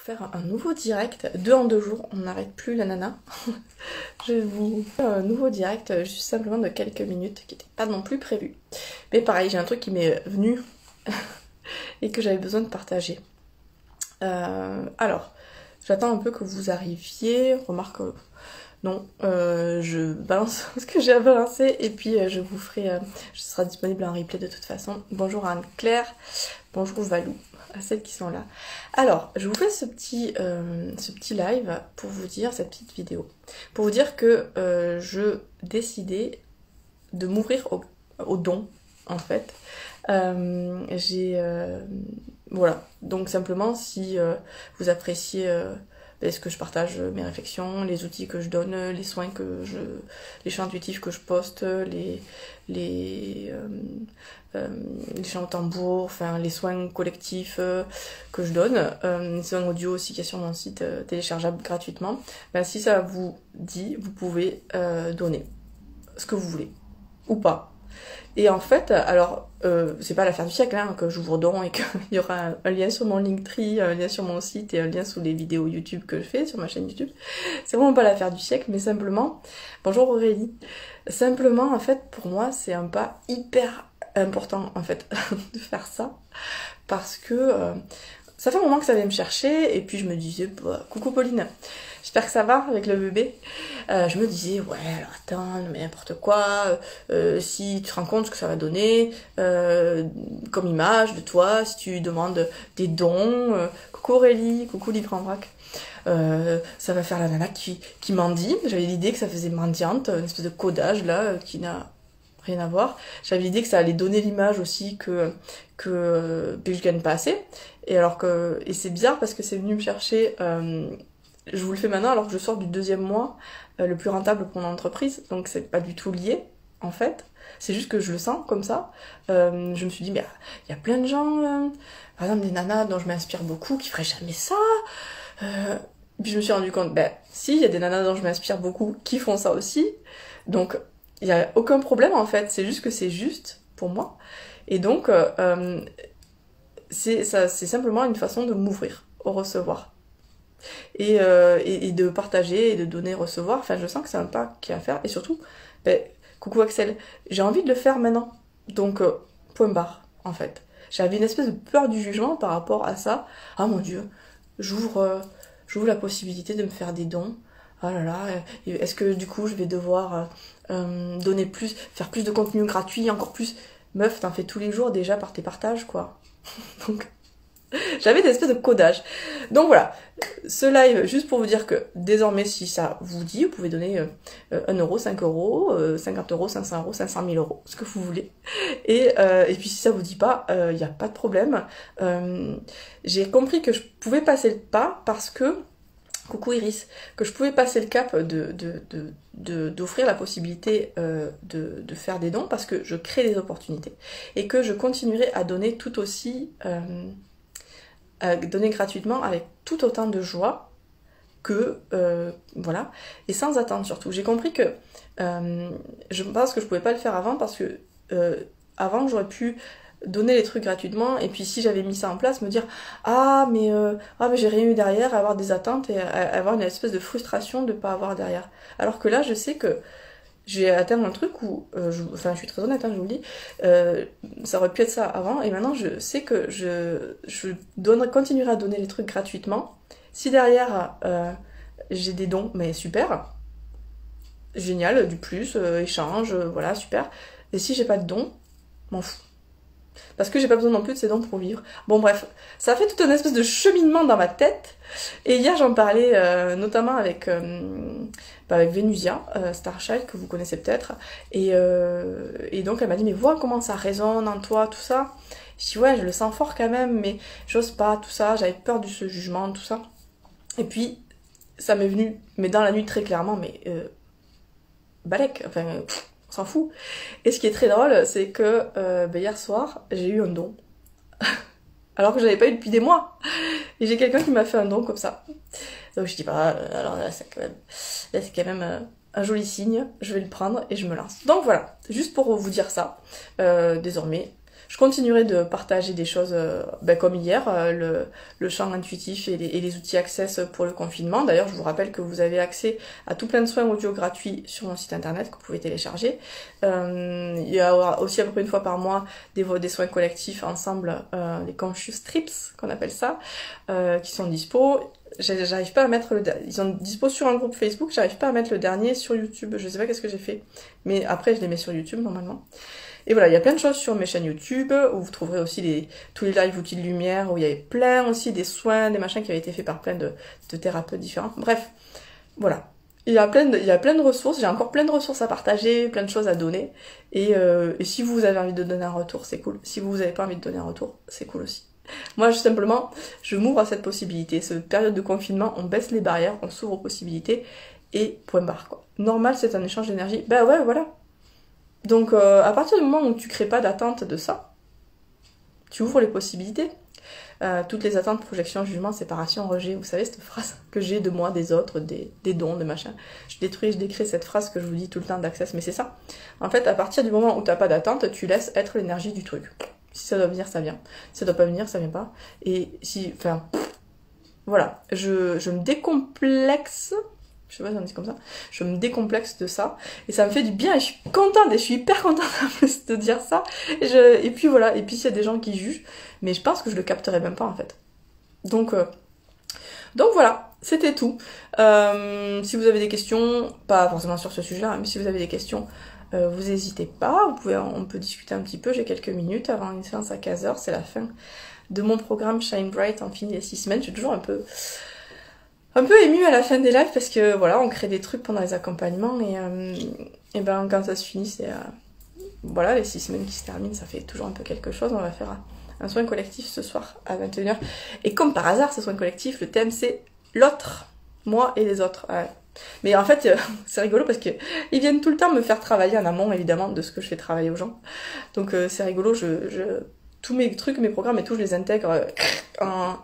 faire un nouveau direct, 2 en 2 jours, on n'arrête plus la nana. Je vais vous faire un nouveau direct juste simplement de quelques minutes qui n'était pas non plus prévu. Mais pareil, j'ai un truc qui m'est venu et que j'avais besoin de partager. Alors, j'attends un peu que vous arriviez, remarque... Non, je balance ce que j'ai à balancer et puis je vous ferai, ce sera disponible en replay de toute façon. Bonjour à Anne-Claire, bonjour Valou, à celles qui sont là. Alors, je vous fais ce petit live pour vous dire, cette petite vidéo, pour vous dire que je décidais de m'ouvrir aux dons, en fait. Voilà, donc simplement si vous appréciez... ce que je partage mes réflexions, les outils que je donne, les soins les chants intuitifs que je poste, les chants au tambour, enfin les soins collectifs que je donne, les soins audio aussi qui est sur mon site téléchargeable gratuitement. Ben, si ça vous dit, vous pouvez donner ce que vous voulez ou pas. Et en fait, alors, c'est pas l'affaire du siècle, hein, que j'ouvre don et qu'il y aura un lien sur mon Linktree, un lien sur mon site et un lien sous les vidéos YouTube que je fais sur ma chaîne YouTube. C'est vraiment pas l'affaire du siècle, mais simplement, bonjour Aurélie, simplement, en fait, pour moi, c'est un pas hyper important, en fait, de faire ça, parce que ça fait un moment que ça vient me chercher, et puis je me disais, bah, coucou Pauline, j'espère que ça va avec le bébé. Je me disais, ouais, alors attends, mais n'importe quoi, si tu te rends compte ce que ça va donner, comme image de toi, si tu demandes des dons, coucou Aurélie, coucou Libre en vrac, ça va faire la nana qui mendie. J'avais l'idée que ça faisait mendiante, une espèce de codage là, qui n'a rien à voir. J'avais l'idée que ça allait donner l'image aussi que je gagne pas assez. Et c'est bizarre parce que c'est venu me chercher... je vous le fais maintenant alors que je sors du 2e mois le plus rentable pour mon entreprise, donc c'est pas du tout lié en fait, c'est juste que je le sens comme ça. Je me suis dit, mais il y a plein de gens, par exemple des nanas dont je m'inspire beaucoup qui feraient jamais ça. Puis je me suis rendu compte, si, il y a des nanas dont je m'inspire beaucoup qui font ça aussi, donc il y a aucun problème en fait, c'est juste que c'est juste pour moi. Et donc c'est simplement une façon de m'ouvrir au recevoir. Et de partager et de donner, recevoir, enfin je sens que c'est un pas qu'il y a à faire, et surtout, coucou Axel, j'ai envie de le faire maintenant, donc point barre en fait. J'avais une espèce de peur du jugement par rapport à ça. Ah mon dieu, j'ouvre la possibilité de me faire des dons, oh là là, est-ce que du coup je vais devoir donner plus, faire plus de contenu gratuit, encore plus, meuf t'en fais tous les jours déjà par tes partages quoi. Donc j'avais des espèces de codage. Donc voilà, ce live, juste pour vous dire que désormais, si ça vous dit, vous pouvez donner 1 euro, 5 euros, 50 euros, 500 euros, 500 000 euros, ce que vous voulez. Et puis si ça vous dit pas, il n'y a pas de problème. J'ai compris que je pouvais passer le pas parce que, coucou Iris, que je pouvais passer le cap d'offrir la possibilité de faire des dons parce que je crée des opportunités. Et que je continuerai à donner tout aussi... donner gratuitement avec tout autant de joie que voilà, et sans attendre surtout. J'ai compris que je pense que je pouvais pas le faire avant parce que avant j'aurais pu donner les trucs gratuitement et puis si j'avais mis ça en place me dire mais j'ai rien eu derrière, avoir des attentes et avoir une espèce de frustration de pas avoir derrière. Alors que là je sais que j'ai atteint un truc où, je suis très honnête, hein, je vous le dis, ça aurait pu être ça avant, et maintenant je sais que je continuerai à donner les trucs gratuitement. Si derrière j'ai des dons, mais super, génial, du plus, échange, voilà, super. Et si j'ai pas de dons, m'en fous. Parce que j'ai pas besoin non plus de ces dons pour vivre. Bon bref, ça a fait toute une espèce de cheminement dans ma tête. Et hier j'en parlais notamment avec Vénusia, Starchild, que vous connaissez peut-être. Et donc elle m'a dit, mais vois comment ça résonne en toi, tout ça. Je dis, ouais, je le sens fort quand même, mais j'ose pas, tout ça. J'avais peur de ce jugement, tout ça. Et puis, ça m'est venu, mais dans la nuit très clairement, mais balèque, enfin... on s'en fout. Et ce qui est très drôle, c'est que hier soir, j'ai eu un don. Alors que je n'avais pas eu depuis des mois. Et j'ai quelqu'un qui m'a fait un don comme ça. Donc je dis, alors là, c'est quand même un joli signe. Je vais le prendre et je me lance. Donc voilà, juste pour vous dire ça. Désormais, Je continuerai de partager des choses comme hier, le champ intuitif et les outils Access pour le confinement. D'ailleurs, je vous rappelle que vous avez accès à tout plein de soins audio gratuits sur mon site internet que vous pouvez télécharger. Il y aura aussi à peu près une fois par mois des soins collectifs ensemble, les Conscious Trips qu'on appelle ça, qui sont dispo. J'arrive pas à mettre ils sont dispo sur un groupe Facebook, j'arrive pas à mettre le dernier sur YouTube, je sais pas qu'est-ce que j'ai fait, mais après je les mets sur YouTube normalement. Et voilà, il y a plein de choses sur mes chaînes YouTube, où vous trouverez aussi tous les lives outils de lumière, où il y avait plein aussi des soins, des machins qui avaient été faits par plein de thérapeutes différents. Bref, voilà. Il y a plein de ressources, j'ai encore plein de ressources à partager, plein de choses à donner, et si vous avez envie de donner un retour, c'est cool. Si vous n'avez pas envie de donner un retour, c'est cool aussi. Moi, simplement, je m'ouvre à cette possibilité. Cette période de confinement, on baisse les barrières, on s'ouvre aux possibilités, et point barre, quoi. Normal, c'est un échange d'énergie. Ben ouais, voilà. Donc, à partir du moment où tu crées pas d'attente de ça, tu ouvres les possibilités. Toutes les attentes, projection, jugement, séparation, rejet, vous savez cette phrase que j'ai de moi, des autres, des dons, des machins. Je décris cette phrase que je vous dis tout le temps d'Access, mais c'est ça. En fait, à partir du moment où t'as pas d'attente, tu laisses être l'énergie du truc. Si ça doit venir, ça vient. Si ça doit pas venir, ça vient pas. Et voilà. Je me décomplexe. Je sais pas si on dit comme ça. Je me décomplexe de ça. Et ça me fait du bien. Et je suis contente. Et je suis hyper contente de dire ça. Et puis voilà. Et puis s'il y a des gens qui jugent. Mais je pense que je le capterai même pas en fait. Donc voilà. C'était tout. Si vous avez des questions, pas forcément sur ce sujet-là, mais si vous avez des questions, vous n'hésitez pas, on peut discuter un petit peu, j'ai quelques minutes avant une séance à 15h, c'est la fin de mon programme Shine Bright en fini les 6 semaines. Je suis toujours un peu émue à la fin des lives parce que voilà, on crée des trucs pendant les accompagnements et ben quand ça se finit, c'est voilà, les 6 semaines qui se terminent, ça fait toujours un peu quelque chose. On va faire un soin collectif ce soir à 21h. Et comme par hasard, ce soin collectif, le thème c'est l'autre, moi et les autres. Ouais. Mais en fait, c'est rigolo parce que ils viennent tout le temps me faire travailler en amont, évidemment, de ce que je fais travailler aux gens. Donc c'est rigolo, tous mes trucs, mes programmes et tout, je les intègre en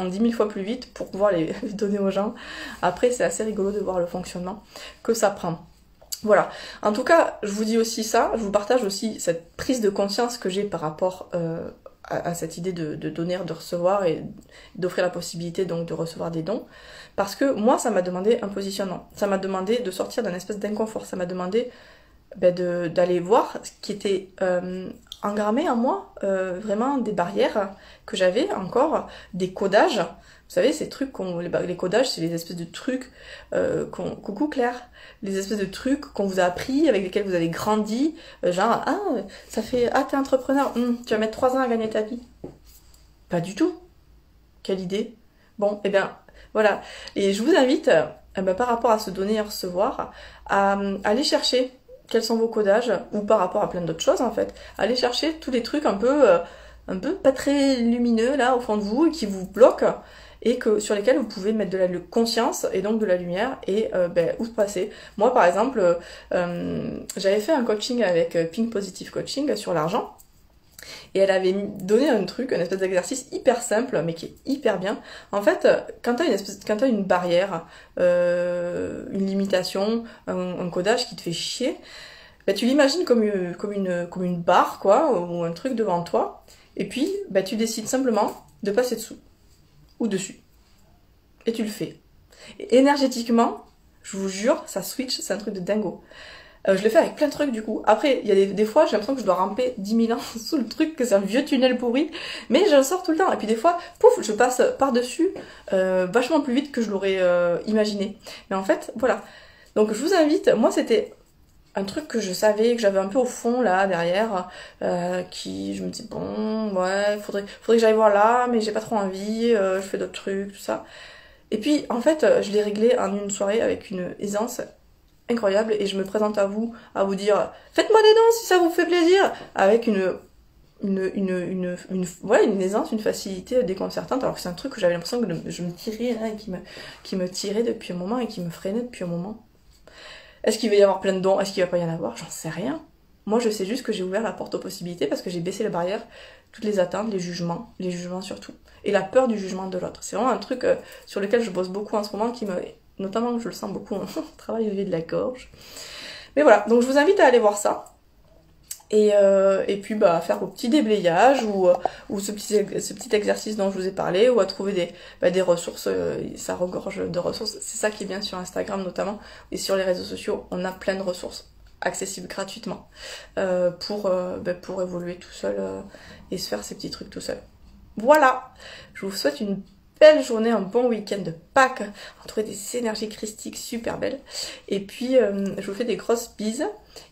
10 000 fois plus vite pour pouvoir les donner aux gens. Après, c'est assez rigolo de voir le fonctionnement que ça prend. Voilà. En tout cas, je vous dis aussi ça, je vous partage aussi cette prise de conscience que j'ai par rapport à cette idée de donner, de recevoir et d'offrir la possibilité donc de recevoir des dons. Parce que moi, ça m'a demandé un positionnement. Ça m'a demandé de sortir d'un espèce d'inconfort. Ça m'a demandé d'aller voir ce qui était engrammé en moi, vraiment des barrières que j'avais encore, des codages. Vous savez, ces trucs, les codages, c'est les espèces de trucs, coucou Claire, les espèces de trucs qu'on vous a appris, avec lesquels vous avez grandi, genre, t'es entrepreneur, tu vas mettre 3 ans à gagner ta vie. Pas du tout. Quelle idée. Bon, voilà. Et je vous invite, par rapport à se donner et recevoir, à aller chercher quels sont vos codages, ou par rapport à plein d'autres choses en fait, aller chercher tous les trucs un peu pas très lumineux là au fond de vous, et qui vous bloquent, et sur lesquels vous pouvez mettre de la conscience et donc de la lumière et où se passer. Moi par exemple, j'avais fait un coaching avec Pink Positive Coaching sur l'argent, et elle avait donné un truc, un espèce d'exercice hyper simple mais qui est hyper bien. En fait, quand t'as une barrière, une limitation, un codage qui te fait chier, tu l'imagines comme une barre quoi, ou un truc devant toi, et puis tu décides simplement de passer dessous ou dessus, et tu le fais. Et énergétiquement, je vous jure, ça switch, c'est un truc de dingo. Je le fais avec plein de trucs du coup. Après, il y a des fois, j'ai l'impression que je dois ramper 10 000 ans sous le truc, que c'est un vieux tunnel pourri, mais je le sors tout le temps. Et puis des fois, pouf, je passe par-dessus, vachement plus vite que je l'aurais imaginé. Mais en fait, voilà. Donc je vous invite, moi c'était un truc que je savais, que j'avais un peu au fond là, derrière, je me dis bon, ouais, faudrait que j'aille voir là, mais j'ai pas trop envie, je fais d'autres trucs, tout ça. Et puis en fait, je l'ai réglé en une soirée avec une aisance incroyable, et je me présente à vous dire faites-moi des dons si ça vous fait plaisir, avec une aisance, une facilité déconcertante, alors que c'est un truc que j'avais l'impression que je me tirais là, et qui me tirait depuis un moment et qui me freinait depuis un moment. Est-ce qu'il va y avoir plein de dons, est-ce qu'il va pas y en avoir, j'en sais rien. Moi je sais juste que j'ai ouvert la porte aux possibilités parce que j'ai baissé les barrières, toutes les attentes, les jugements surtout, et la peur du jugement de l'autre. C'est vraiment un truc sur lequel je bosse beaucoup en ce moment, notamment je le sens beaucoup en travail au niveau de la gorge. Mais voilà, donc je vous invite à aller voir ça. Et puis bah, à faire vos petits déblayages ou ce petit exercice dont je vous ai parlé, ou à trouver des ressources, ça regorge de ressources. C'est ça qui est bien sur Instagram notamment, et sur les réseaux sociaux, on a plein de ressources accessibles gratuitement pour évoluer tout seul et se faire ces petits trucs tout seul. Voilà, je vous souhaite une belle journée, un bon week-end de Pâques, entouré des énergies christiques super belles. Et puis, je vous fais des grosses bises.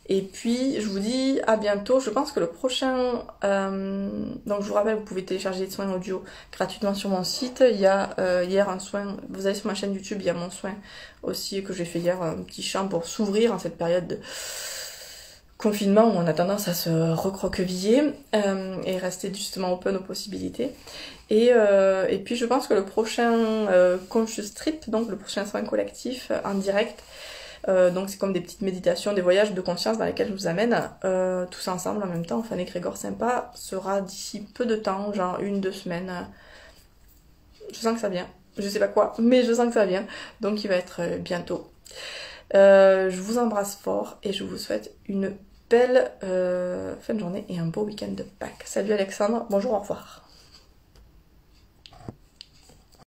Et puis, je vous dis à bientôt. Je pense que le prochain... donc, je vous rappelle, vous pouvez télécharger des soins audio gratuitement sur mon site. Il y a hier un soin... Vous allez sur ma chaîne YouTube, il y a mon soin aussi que j'ai fait hier, un petit chant pour s'ouvrir en cette période de confinement où on a tendance à se recroqueviller et rester justement open aux possibilités. Et puis je pense que le prochain Conscious Trip, donc le prochain soin collectif en direct, donc c'est comme des petites méditations, des voyages de conscience dans lesquels je vous amène tous ensemble en même temps, enfin l'égrégore sympa, sera d'ici peu de temps, genre 1-2 semaines. Je sens que ça vient, je sais pas quoi, mais je sens que ça vient, donc il va être bientôt. Je vous embrasse fort et je vous souhaite une belle fin de journée et un beau week-end de Pâques. Salut Alexandre, bonjour, au revoir.